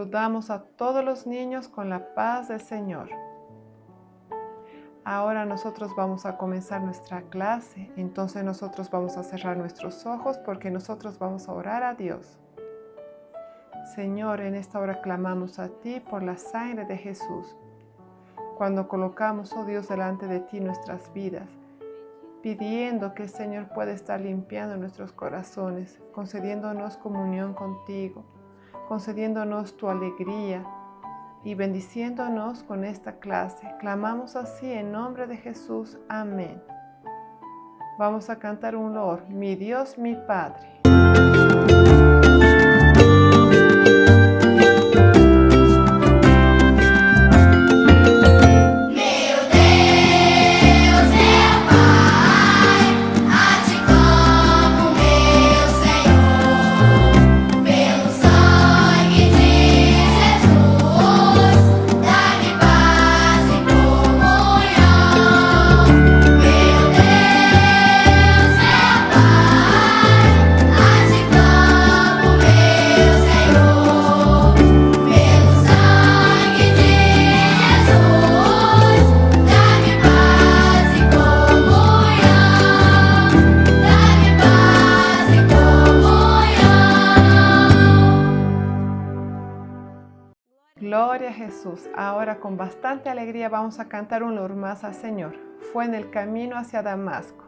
Saludamos a todos los niños con la paz del Señor. Ahora nosotros vamos a comenzar nuestra clase, entonces nosotros vamos a cerrar nuestros ojos porque nosotros vamos a orar a Dios. Señor, en esta hora clamamos a ti por la sangre de Jesús. Cuando colocamos, oh Dios, delante de ti nuestras vidas, pidiendo que el Señor pueda estar limpiando nuestros corazones, concediéndonos comunión contigo, concediéndonos tu alegría y bendiciéndonos con esta clase. Clamamos así en nombre de Jesús. Amén. Vamos a cantar un loor, mi Dios, mi Padre. Gloria a Jesús. Ahora con bastante alegría vamos a cantar un loor más al Señor. Fue en el camino hacia Damasco.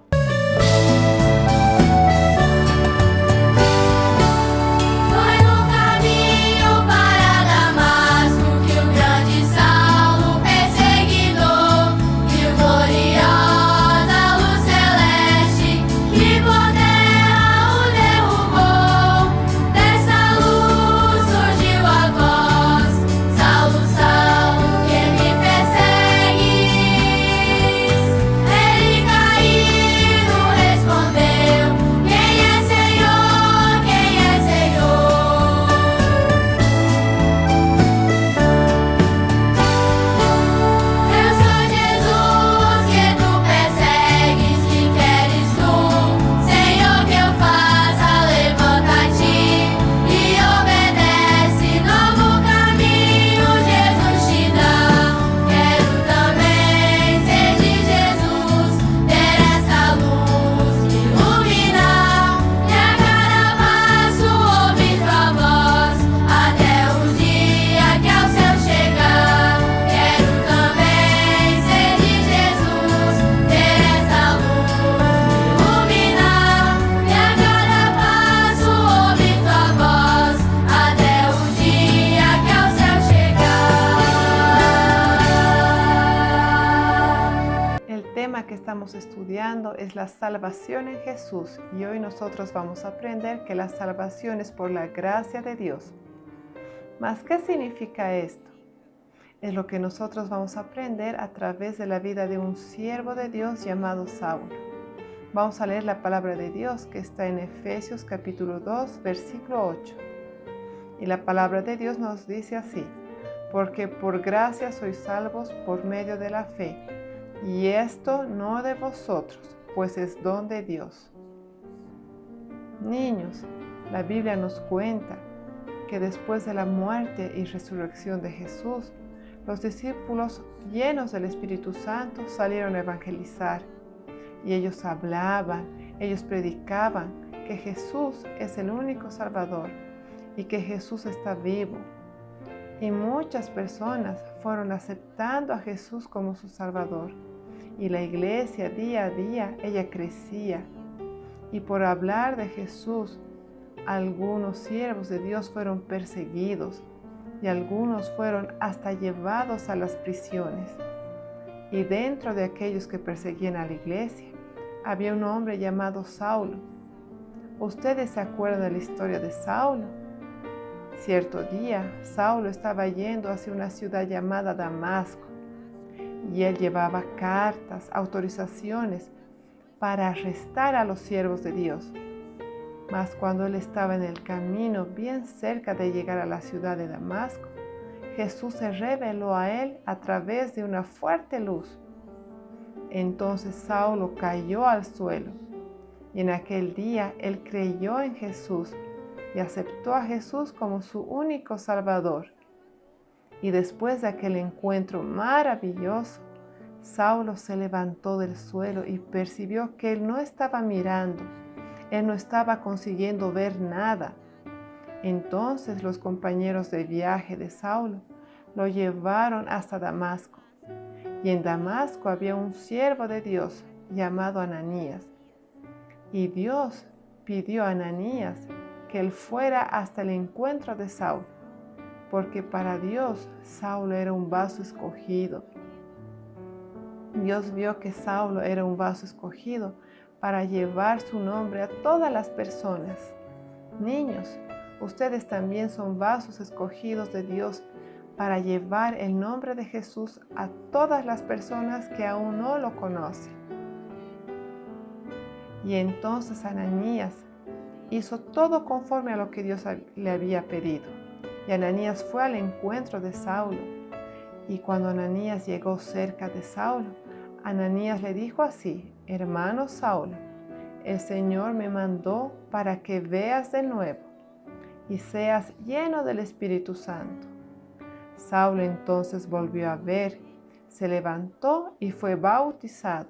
Que estamos estudiando es la salvación en Jesús y hoy nosotros vamos a aprender que la salvación es por la gracia de Dios. ¿Mas qué significa esto? Es lo que nosotros vamos a aprender a través de la vida de un siervo de Dios llamado Saulo. Vamos a leer la palabra de Dios que está en Efesios capítulo 2 versículo 8 y la palabra de Dios nos dice así: porque por gracia sois salvos por medio de la fe. Y esto no de vosotros, pues es don de Dios. Niños, la Biblia nos cuenta que después de la muerte y resurrección de Jesús, los discípulos llenos del Espíritu Santo salieron a evangelizar. Y ellos hablaban, ellos predicaban que Jesús es el único Salvador y que Jesús está vivo. Y muchas personas fueron aceptando a Jesús como su Salvador. Y la iglesia día a día, ella crecía. Y por hablar de Jesús, algunos siervos de Dios fueron perseguidos y algunos fueron hasta llevados a las prisiones. Y dentro de aquellos que perseguían a la iglesia, había un hombre llamado Saulo. ¿Ustedes se acuerdan de la historia de Saulo? Cierto día, Saulo estaba yendo hacia una ciudad llamada Damasco. Y él llevaba cartas, autorizaciones para arrestar a los siervos de Dios. Mas cuando él estaba en el camino, bien cerca de llegar a la ciudad de Damasco, Jesús se reveló a él a través de una fuerte luz. Entonces Saulo cayó al suelo, y en aquel día él creyó en Jesús y aceptó a Jesús como su único Salvador, Y después de aquel encuentro maravilloso, Saulo se levantó del suelo y percibió que él no estaba mirando, él no estaba consiguiendo ver nada. Entonces los compañeros de viaje de Saulo lo llevaron hasta Damasco. Y en Damasco había un siervo de Dios llamado Ananías. Y Dios pidió a Ananías que él fuera hasta el encuentro de Saulo, porque para Dios Saulo era un vaso escogido. Dios vio que Saulo era un vaso escogido para llevar su nombre a todas las personas. Niños, ustedes también son vasos escogidos de Dios para llevar el nombre de Jesús a todas las personas que aún no lo conocen. Y entonces Ananías hizo todo conforme a lo que Dios le había pedido. Y Ananías fue al encuentro de Saulo. Y cuando Ananías llegó cerca de Saulo, Ananías le dijo así: hermano Saulo, el Señor me mandó para que veas de nuevo y seas lleno del Espíritu Santo. Saulo entonces volvió a ver, se levantó y fue bautizado.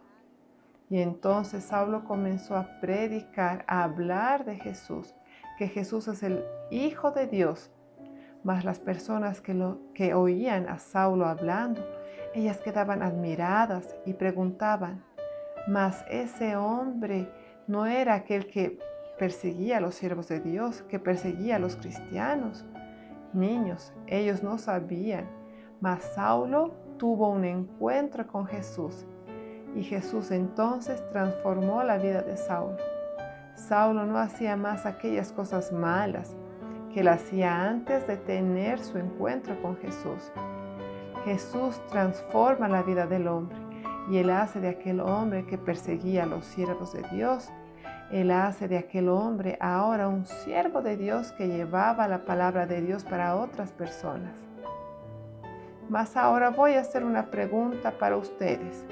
Y entonces Saulo comenzó a predicar, a hablar de Jesús, que Jesús es el Hijo de Dios. Mas las personas que oían a Saulo hablando, ellas quedaban admiradas y preguntaban: ¿mas ese hombre no era aquel que perseguía a los siervos de Dios, que perseguía a los cristianos? Niños, ellos no sabían, mas Saulo tuvo un encuentro con Jesús. Y Jesús entonces transformó la vida de Saulo. Saulo no hacía más aquellas cosas malas que él hacía antes de tener su encuentro con Jesús. Jesús transforma la vida del hombre y él hace de aquel hombre que perseguía a los siervos de Dios, él hace de aquel hombre ahora un siervo de Dios que llevaba la palabra de Dios para otras personas. Mas ahora voy a hacer una pregunta para ustedes.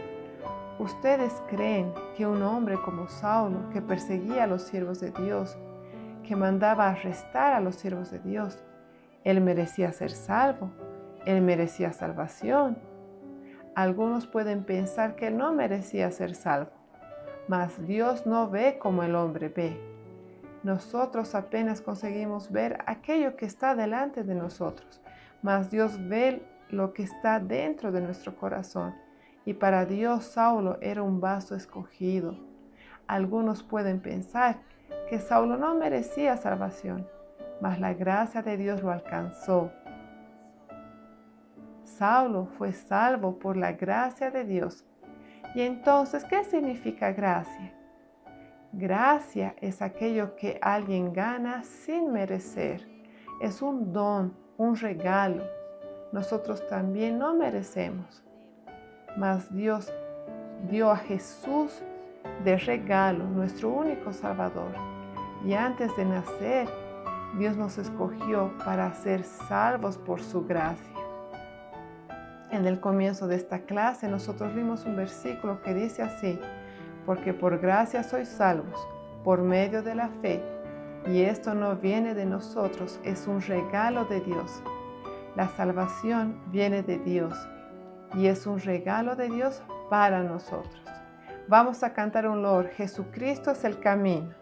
¿Ustedes creen que un hombre como Saulo, que perseguía a los siervos de Dios, que mandaba arrestar a los siervos de Dios, él merecía ser salvo? ¿Él merecía salvación? Algunos pueden pensar que no merecía ser salvo, mas Dios no ve como el hombre ve. Nosotros apenas conseguimos ver aquello que está delante de nosotros, mas Dios ve lo que está dentro de nuestro corazón. Y para Dios Saulo era un vaso escogido. Algunos pueden pensar que Saulo no merecía salvación, mas la gracia de Dios lo alcanzó. Saulo fue salvo por la gracia de Dios. Y entonces, ¿qué significa gracia? Gracia es aquello que alguien gana sin merecer. Es un don, un regalo. Nosotros también no merecemos. Mas Dios dio a Jesús de regalo, nuestro único Salvador. Y antes de nacer, Dios nos escogió para ser salvos por su gracia. En el comienzo de esta clase nosotros vimos un versículo que dice así: porque por gracia sois salvos, por medio de la fe, y esto no viene de nosotros, es un regalo de Dios. La salvación viene de Dios y es un regalo de Dios para nosotros. Vamos a cantar un loor: Jesucristo es el camino.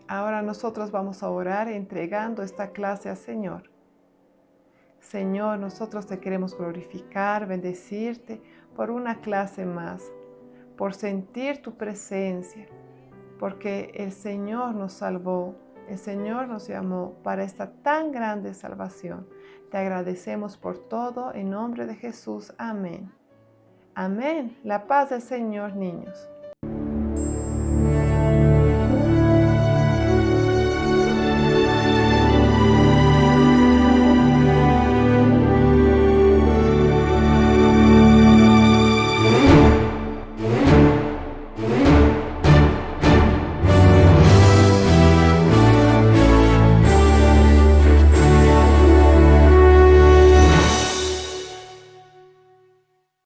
Ahora nosotros vamos a orar entregando esta clase al Señor. Señor, nosotros te queremos glorificar, bendecirte por una clase más, por sentir tu presencia, porque el Señor nos salvó, el Señor nos llamó para esta tan grande salvación. Te agradecemos por todo, en nombre de Jesús. Amén. Amén. La paz del Señor, niños.